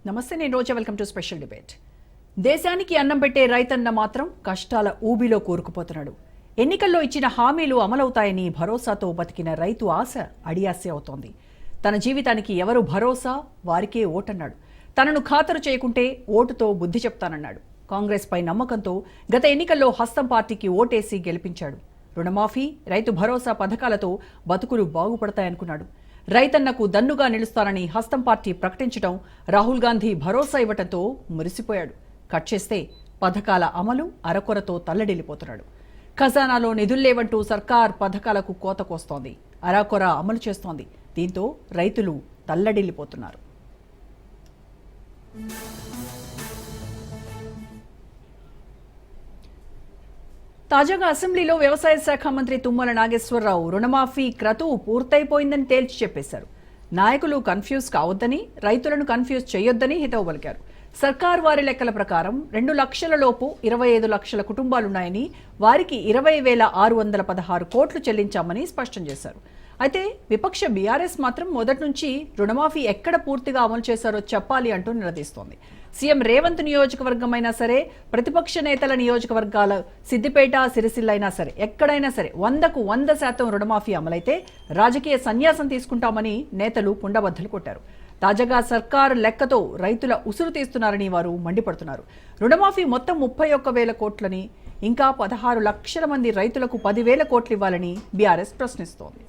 నమస్తే, నేను Roja. Welcome to special debate. దేశానికి అన్నం పెట్టే రైతన్న మాత్రం కష్టాల ఊబిలో కూరుకుపోతున్నాడు. ఎన్నికల్లో ఇచ్చిన హామీలు అమలవుతాయని భరోసాతో బతికిన రైతు ఆశ అడియాసే అవుతోంది. తన జీవితానికి ఎవరు భరోసా, వారికే ఓటన్నాడు. తనను ఖాతరు చేయకుంటే ఓటుతో బుద్ధి చెప్తానన్నాడు. కాంగ్రెస్ పై నమ్మకంతో గత ఎన్నికల్లో హస్తం పార్టీకి ఓటేసి గెలిపించాడు. రుణమాఫీ, రైతు భరోసా పథకాలతో బతుకులు బాగుపడతాయనుకున్నాడు. రైతన్నకు దన్నుగా నిలుస్తానని హస్తం పార్టీ ప్రకటించడం, రాహుల్ గాంధీ భరోసా ఇవ్వటంతో మురిసిపోయాడు. కట్ చేస్తే పథకాల అమలు అరకొరతో తల్లడిల్లిపోతున్నాడు. ఖజానాలో నిధుల్లేవంటూ సర్కార్ పథకాలకు కోత కోస్తోంది, అరకొర అమలు చేస్తోంది. దీంతో రైతులు తల్లడిల్లిపోతున్నారు. తాజాగా అసెంబ్లీలో వ్యవసాయ శాఖ మంత్రి తుమ్మల నాగేశ్వరరావు రుణమాఫీ క్రతువు పూర్తయిపోయిందని తేల్చి చెప్పేశారు. నాయకులు కన్ఫ్యూజ్ కావద్దని, రైతులను కన్ఫ్యూజ్ చేయొద్దని హితవు పలికారు. సర్కార్ వారి లెక్కల ప్రకారం 2 లక్షల లోపు 25 లక్షల కుటుంబాలున్నాయని, వారికి 20,616 కోట్లు చెల్లించామని స్పష్టం చేశారు. అయితే విపక్ష బీఆర్ఎస్ మాత్రం మొదటి నుంచి రుణమాఫీ ఎక్కడ పూర్తిగా అమలు చేశారో చెప్పాలి అంటూ నిలదీస్తోంది. సీఎం రేవంత్ నియోజకవర్గం అయినా సరే, ప్రతిపక్ష నేతల నియోజకవర్గాల సిద్దిపేట, సిరిసిల్ల అయినా సరే, ఎక్కడైనా సరే 100కు 100% రుణమాఫీ అమలైతే రాజకీయ సన్యాసం తీసుకుంటామని నేతలు కుండబద్దలు కొట్టారు. తాజాగా సర్కారు లెక్కతో రైతుల ఉసురు తీస్తున్నారని వారు మండిపడుతున్నారు. రుణమాఫీ మొత్తం 31,000 కోట్లని, ఇంకా 16 లక్షల మంది రైతులకు 10,000 కోట్లు ఇవ్వాలని బీఆర్ఎస్ ప్రశ్నిస్తోంది.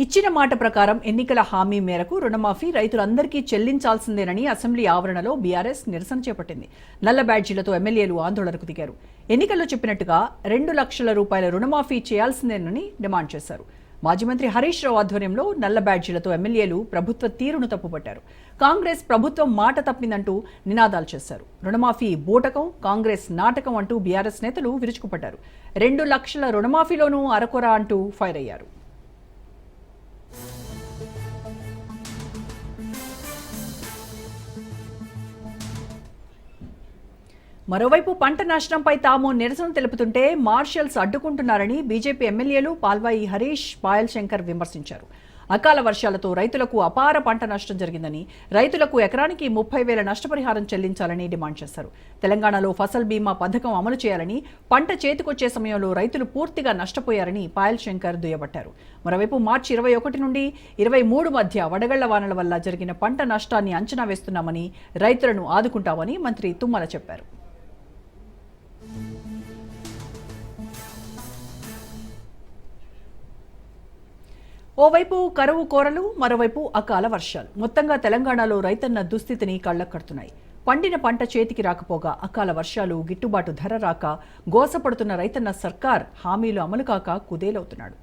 ఇచ్చిన మాట ప్రకారం ఎన్నికల హామీ మేరకు రుణమాఫీ రైతులందరికీ చెల్లించాల్సిందేనని అసెంబ్లీ ఆవరణలో బీఆర్ఎస్ నిరసన చేపట్టింది. నల్ల బ్యాడ్జీలతో ఎమ్మెల్యేలు ఆందోళనకు దిగారు. ఎన్నికల్లో చెప్పినట్టుగా 2 లక్షల రూపాయల రుణమాఫీ చేయాల్సిందేనని డిమాండ్ చేశారు. మాజీ మంత్రి హరీష్ రావు ఆధ్వర్యంలో నల్ల బ్యాడ్జీలతో ఎమ్మెల్యేలు ప్రభుత్వ తీరును తప్పుపట్టారు. కాంగ్రెస్ ప్రభుత్వం మాట తప్పిందంటూ నినాదాలు చేశారు. రుణమాఫీ బూటకం, కాంగ్రెస్ నాటకం అంటూ బీఆర్ఎస్ నేతలు విరుచుకుపడ్డారు. 2 లక్షల రుణమాఫీలోనూ అరకొర అంటూ ఫైర్ అయ్యారు. మరోవైపు పంట నష్టంపై తాము నిరసన తెలుపుతుంటే మార్షల్స్ అడ్డుకుంటున్నారని బీజేపీ ఎమ్మెల్యేలు పాల్వాయి హరీష్, పాయల్ శంకర్ విమర్శించారు. అకాల వర్షాలతో రైతులకు అపార పంట నష్టం జరిగిందని, రైతులకు ఎకరానికి 30,000 నష్టపరిహారం చెల్లించాలని డిమాండ్ చేశారు. తెలంగాణలో ఫసల్ బీమా పథకం అమలు చేయాలని, పంట చేతికొచ్చే సమయంలో రైతులు పూర్తిగా నష్టపోయారని పాయల్ శంకర్ దుయ్యబట్టారు. మరోవైపు మార్చి 21 నుండి 23 మధ్య వడగళ్ల వానల వల్ల జరిగిన పంట నష్టాన్ని అంచనా వేస్తున్నామని, రైతులను ఆదుకుంటామని మంత్రి తుమ్మల చెప్పారు. ఓవైపు కరువు కోరలు, మరోవైపు అకాల వర్షాలు మొత్తంగా తెలంగాణలో రైతన్న దుస్థితిని కళ్లకడుతున్నాయి. పండిన పంట చేతికి రాకపోగా, అకాల వర్షాలు, గిట్టుబాటు ధర రాక గోసపడుతున్న రైతన్న సర్కార్ హామీలు అమలు కాక కుదేలవుతున్నాడు.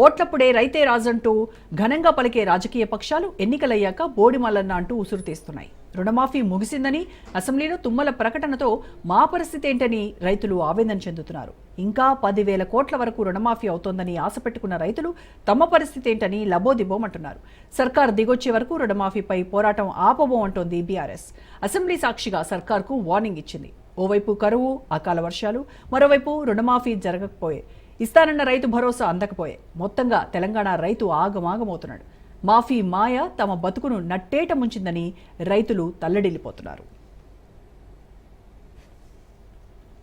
ఓట్లప్పుడే రైతే రాజంటూ ఘనంగా పలికే రాజకీయ పక్షాలు ఎన్నికలయ్యాక బోడిమల్లన్న అంటూ ఉసురు తీస్తున్నాయి. రుణమాఫీ ముగిసిందని అసెంబ్లీలో తుమ్మల ప్రకటనతో మా పరిస్థితి ఏంటని రైతులు ఆవేదన చెందుతున్నారు. ఇంకా 10,000 కోట్ల వరకు రుణమాఫీ అవుతోందని ఆశ పెట్టుకున్న రైతులు తమ పరిస్థితి ఏంటని లబోదిబోమంటున్నారు. సర్కార్ దిగొచ్చే వరకు రుణమాఫీపై పోరాటం ఆపబోమంటోంది బీఆర్ఎస్. అసెంబ్లీ సాక్షిగా సర్కార్కు వార్నింగ్ ఇచ్చింది. ఓవైపు కరువు, అకాల వర్షాలు, మరోవైపు రుణమాఫీ జరగకపోయే, ఇస్తానన్న రైతు భరోసా అందకపోయే, మొత్తంగా తెలంగాణ రైతు ఆగమాగమవుతున్నాడు. మాఫీ మాయ తమ బతుకును నట్టేట ముంచిందని రైతులు తల్లడిల్లిపోతున్నారు.